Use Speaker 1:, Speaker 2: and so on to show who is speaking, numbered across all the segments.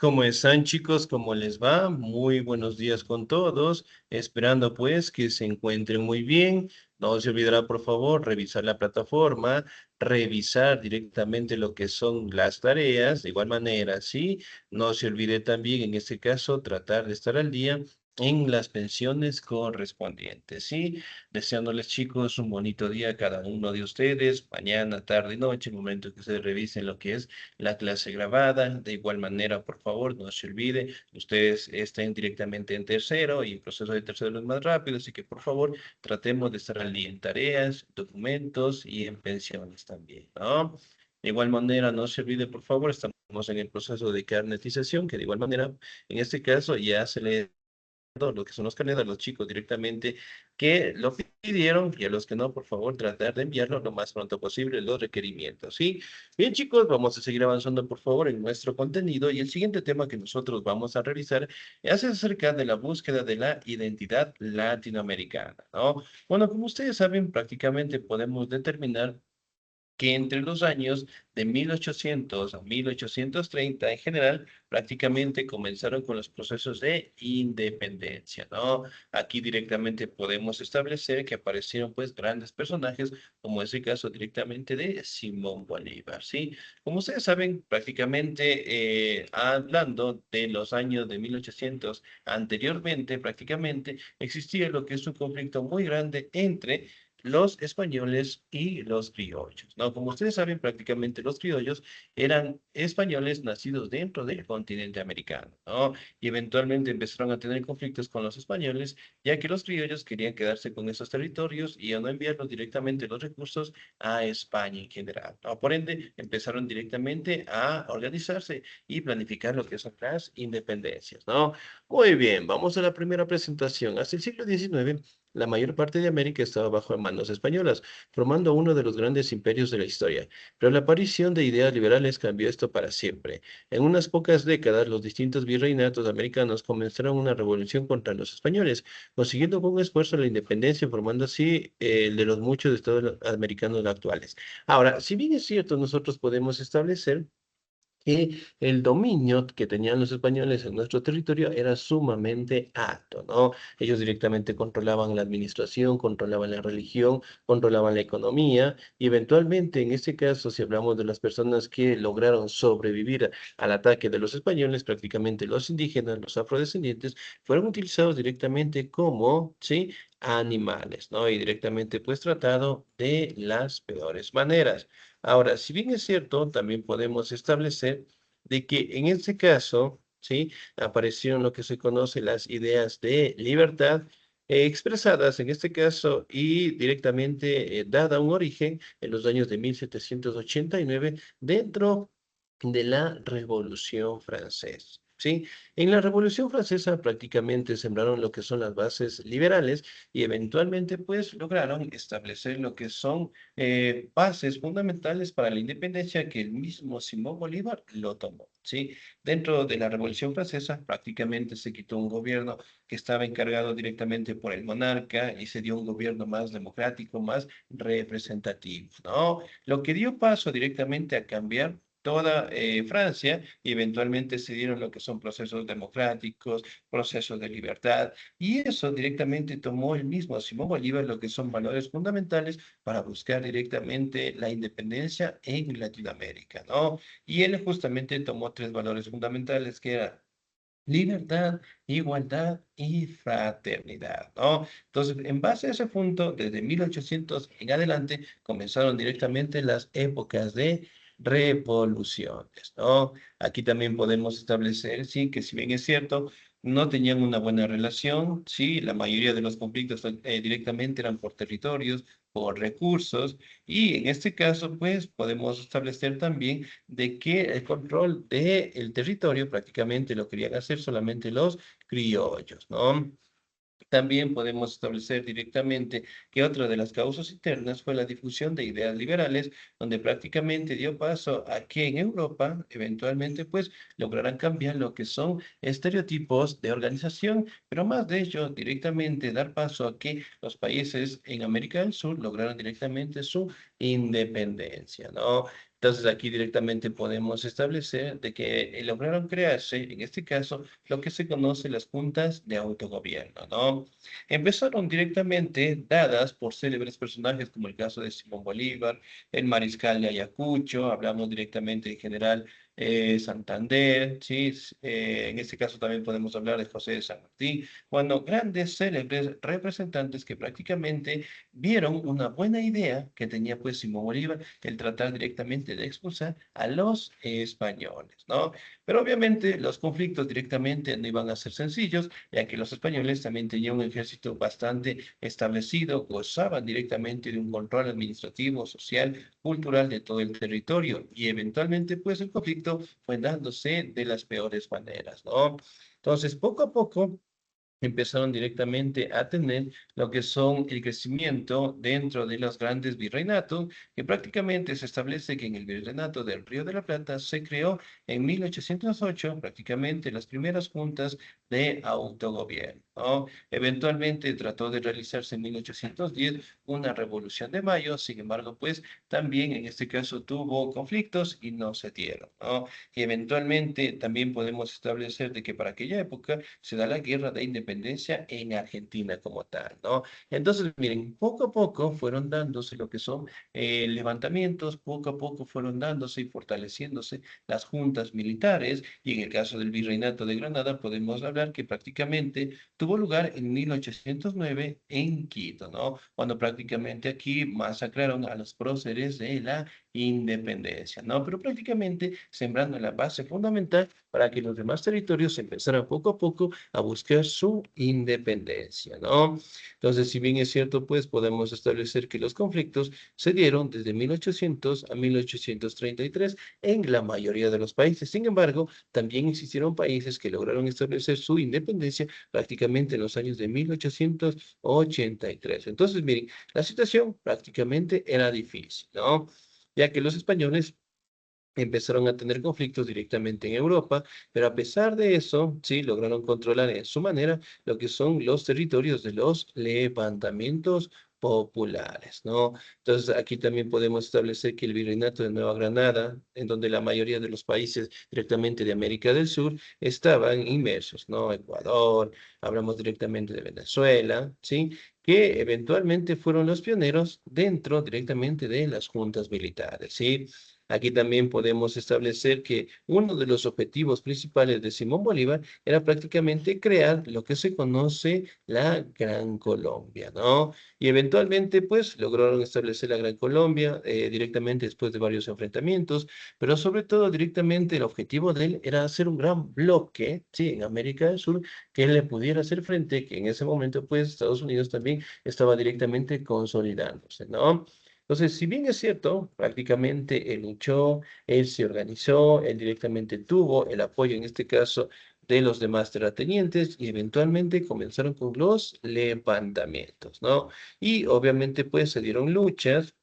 Speaker 1: ¿Cómo están, chicos? ¿Cómo les va? Muy buenos días con todos. Esperando pues que se encuentren muy bien. No se olvidará, por favor, revisar la plataforma, revisar directamente lo que son las tareas. De igual manera, sí, no se olvide también, en este caso, tratar de estar al día en las pensiones correspondientes. Sí, deseándoles, chicos, un bonito día a cada uno de ustedes, mañana, tarde y noche, el momento que ustedes revisen lo que es la clase grabada. De igual manera, por favor, no se olvide, ustedes estén directamente en tercero y el proceso de tercero es más rápido, así que por favor, tratemos de estar al día en tareas, documentos y en pensiones también, ¿no? De igual manera, no se olvide, por favor, estamos en el proceso de carnetización, que de igual manera, en este caso, ya se le lo que son los carnet a los chicos directamente que lo pidieron y a los que no, por favor, tratar de enviarlo lo más pronto posible los requerimientos, ¿sí? Bien, chicos, vamos a seguir avanzando, por favor, en nuestro contenido y el siguiente tema que nosotros vamos a revisar es acerca de la búsqueda de la identidad latinoamericana, ¿no? Bueno, como ustedes saben, prácticamente podemos determinar que entre los años de 1800 a 1830 en general prácticamente comenzaron con los procesos de independencia, ¿no? Aquí directamente podemos establecer que aparecieron pues grandes personajes, como es el caso directamente de Simón Bolívar, ¿sí? Como ustedes saben, prácticamente hablando de los años de 1800 anteriormente, prácticamente existía lo que es un conflicto muy grande entre los españoles y los criollos, ¿no? Como ustedes saben, prácticamente los criollos eran españoles nacidos dentro del continente americano, ¿no? Y eventualmente empezaron a tener conflictos con los españoles, ya que los criollos querían quedarse con esos territorios y a no enviarlos directamente los recursos a España en general, ¿no? Por ende, empezaron directamente a organizarse y planificar lo que son las independencias, ¿no? Muy bien, vamos a la primera presentación. Hasta el siglo XIX, la mayor parte de América estaba bajo manos españolas, formando uno de los grandes imperios de la historia. Pero la aparición de ideas liberales cambió esto para siempre. En unas pocas décadas, los distintos virreinatos americanos comenzaron una revolución contra los españoles, consiguiendo con esfuerzo la independencia, formando así el de los muchos estados americanos actuales. Ahora, si bien es cierto, nosotros podemos establecer que el dominio que tenían los españoles en nuestro territorio era sumamente alto, ¿no? Ellos directamente controlaban la administración, controlaban la religión, controlaban la economía y eventualmente, en este caso, si hablamos de las personas que lograron sobrevivir al ataque de los españoles, prácticamente los indígenas, los afrodescendientes, fueron utilizados directamente como, ¿sí? Animales, ¿no? Y directamente pues tratado de las peores maneras. Ahora, si bien es cierto, también podemos establecer de que en este caso, ¿sí? Aparecieron lo que se conoce las ideas de libertad expresadas en este caso y directamente dada un origen en los años de 1789 dentro de la Revolución Francesa. ¿Sí? En la Revolución Francesa prácticamente sembraron lo que son las bases liberales y eventualmente pues lograron establecer lo que son bases fundamentales para la independencia que el mismo Simón Bolívar lo tomó, ¿sí? Dentro de la Revolución Francesa prácticamente se quitó un gobierno que estaba encargado directamente por el monarca y se dio un gobierno más democrático, más representativo, ¿no? Lo que dio paso directamente a cambiar toda Francia y eventualmente se dieron lo que son procesos democráticos, procesos de libertad, y eso directamente tomó el mismo Simón Bolívar lo que son valores fundamentales para buscar directamente la independencia en Latinoamérica, ¿no? Y él justamente tomó tres valores fundamentales que eran libertad, igualdad y fraternidad, ¿no? Entonces, en base a ese punto, desde 1800 en adelante, comenzaron directamente las épocas de revoluciones, ¿no? Aquí también podemos establecer, sí, que si bien es cierto, no tenían una buena relación, sí, la mayoría de los conflictos directamente eran por territorios, por recursos, y en este caso, pues, podemos establecer también de que el control del territorio prácticamente lo querían hacer solamente los criollos, ¿no? También podemos establecer directamente que otra de las causas internas fue la difusión de ideas liberales, donde prácticamente dio paso a que en Europa eventualmente pues lograran cambiar lo que son estereotipos de organización, pero más de ello directamente dar paso a que los países en América del Sur lograran directamente su independencia, ¿no? Entonces aquí directamente podemos establecer de que lograron crearse, en este caso, lo que se conoce las juntas de autogobierno, ¿no? Empezaron directamente dadas por célebres personajes como el caso de Simón Bolívar, el mariscal de Ayacucho, hablamos directamente del general Santander, ¿sí? En este caso también podemos hablar de José de San Martín, bueno, grandes célebres representantes que prácticamente vieron una buena idea que tenía pues Simón Bolívar, el tratar directamente de expulsar a los españoles, ¿no? Pero obviamente los conflictos directamente no iban a ser sencillos, ya que los españoles también tenían un ejército bastante establecido, gozaban directamente de un control administrativo, social, cultural de todo el territorio y eventualmente pues el conflicto fue dándose de las peores maneras, ¿no? Entonces, poco a poco, empezaron directamente a tener lo que son el crecimiento dentro de los grandes virreinatos, que prácticamente se establece que en el virreinato del Río de la Plata se creó en 1808 prácticamente las primeras juntas de autogobierno, ¿no? Eventualmente trató de realizarse en 1810 una revolución de mayo, sin embargo, pues también en este caso tuvo conflictos y no se dieron, ¿no? Y eventualmente también podemos establecer de que para aquella época se da la guerra de independencia en Argentina como tal, ¿no? Entonces, miren, poco a poco fueron dándose lo que son levantamientos, poco a poco fueron dándose y fortaleciéndose las juntas militares, y en el caso del Virreinato de Granada podemos hablar que prácticamente tuvo lugar en 1809 en Quito, ¿no? Cuando prácticamente aquí masacraron a los próceres de la independencia, ¿no? Pero prácticamente sembrando la base fundamental para que los demás territorios empezaran poco a poco a buscar su independencia, ¿no? Entonces, si bien es cierto, pues podemos establecer que los conflictos se dieron desde 1800 a 1833 en la mayoría de los países. Sin embargo, también existieron países que lograron establecer su independencia prácticamente en los años de 1883. Entonces, miren, la situación prácticamente era difícil, ¿no? Ya que los españoles empezaron a tener conflictos directamente en Europa, pero a pesar de eso, sí, lograron controlar en su manera lo que son los territorios de los levantamientos populares, ¿no? Entonces, aquí también podemos establecer que el Virreinato de Nueva Granada, en donde la mayoría de los países directamente de América del Sur estaban inmersos, ¿no? Ecuador, hablamos directamente de Venezuela, ¿sí? Que eventualmente fueron los pioneros dentro directamente de las juntas militares, ¿sí? Aquí también podemos establecer que uno de los objetivos principales de Simón Bolívar era prácticamente crear lo que se conoce la Gran Colombia, ¿no? Y eventualmente, pues, lograron establecer la Gran Colombia directamente después de varios enfrentamientos, pero sobre todo directamente el objetivo de él era hacer un gran bloque, sí, en América del Sur, que le pudiera hacer frente, que en ese momento, pues, Estados Unidos también estaba directamente consolidándose, ¿no? Entonces, si bien es cierto, prácticamente él luchó, él se organizó, él directamente tuvo el apoyo, en este caso, de los demás terratenientes y eventualmente comenzaron con los levantamientos, ¿no? Y obviamente, pues, se dieron luchas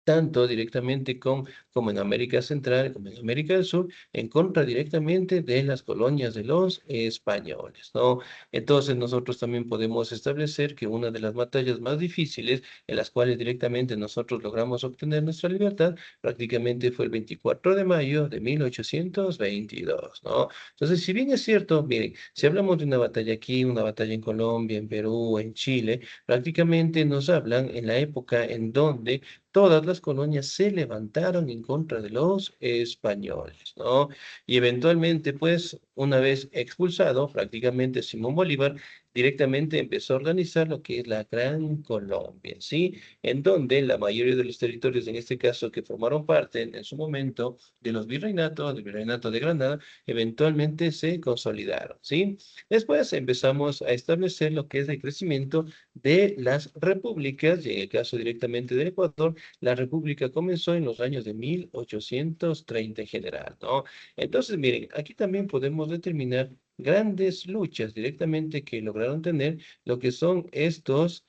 Speaker 1: tanto directamente como en América Central, como en América del Sur, en contra directamente de las colonias de los españoles, ¿no? Entonces nosotros también podemos establecer que una de las batallas más difíciles en las cuales directamente nosotros logramos obtener nuestra libertad prácticamente fue el 24 de mayo de 1822, ¿no? Entonces, si bien es cierto, miren, si hablamos de una batalla aquí, una batalla en Colombia, en Perú, en Chile, prácticamente nos hablan en la época en donde todas las colonias se levantaron en contra de los españoles, ¿no? Y eventualmente, pues, una vez expulsado, prácticamente Simón Bolívar directamente empezó a organizar lo que es la Gran Colombia, ¿sí? En donde la mayoría de los territorios, en este caso, que formaron parte en su momento de los virreinatos, del virreinato de Granada, eventualmente se consolidaron, ¿sí? Después empezamos a establecer lo que es el crecimiento de las repúblicas, y en el caso directamente del Ecuador, la república comenzó en los años de 1830 en general, ¿no? Entonces, miren, aquí también podemos determinar grandes luchas directamente que lograron tener lo que son estos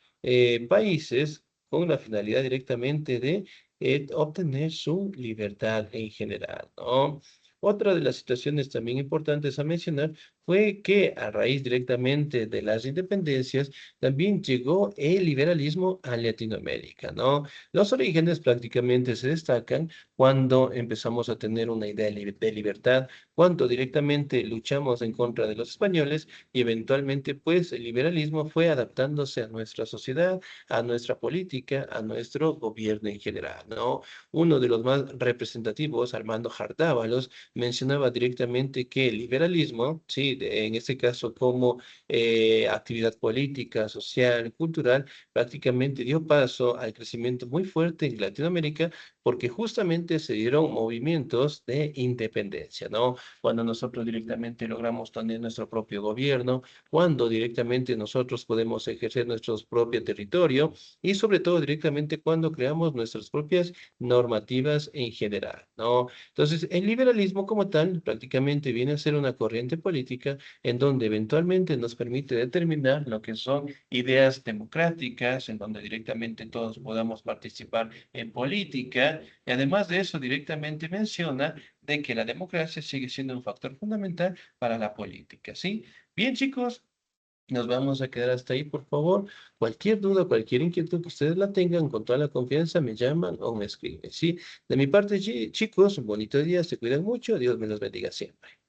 Speaker 1: países con la finalidad directamente de obtener su libertad en general, ¿no? Otra de las situaciones también importantes a mencionar fue que a raíz directamente de las independencias también llegó el liberalismo a Latinoamérica, ¿no? Los orígenes prácticamente se destacan cuando empezamos a tener una idea de libertad, cuando directamente luchamos en contra de los españoles y eventualmente pues el liberalismo fue adaptándose a nuestra sociedad, a nuestra política, a nuestro gobierno en general, ¿no? Uno de los más representativos, Armando Jardávalos, mencionaba directamente que el liberalismo, sí, en este caso como actividad política, social, cultural, prácticamente dio paso al crecimiento muy fuerte en Latinoamérica porque justamente se dieron movimientos de independencia, ¿no? Cuando nosotros directamente logramos tener nuestro propio gobierno, cuando directamente nosotros podemos ejercer nuestro propio territorio y sobre todo directamente cuando creamos nuestras propias normativas en general, ¿no? Entonces, el liberalismo como tal prácticamente viene a ser una corriente política en donde eventualmente nos permite determinar lo que son ideas democráticas, en donde directamente todos podamos participar en política, y además de eso directamente menciona de que la democracia sigue siendo un factor fundamental para la política, ¿sí? Bien, chicos. Nos vamos a quedar hasta ahí, por favor. Cualquier duda, cualquier inquietud que ustedes la tengan, con toda la confianza, me llaman o me escriben, ¿sí? De mi parte, chicos, un bonito día, se cuidan mucho, Dios me los bendiga siempre.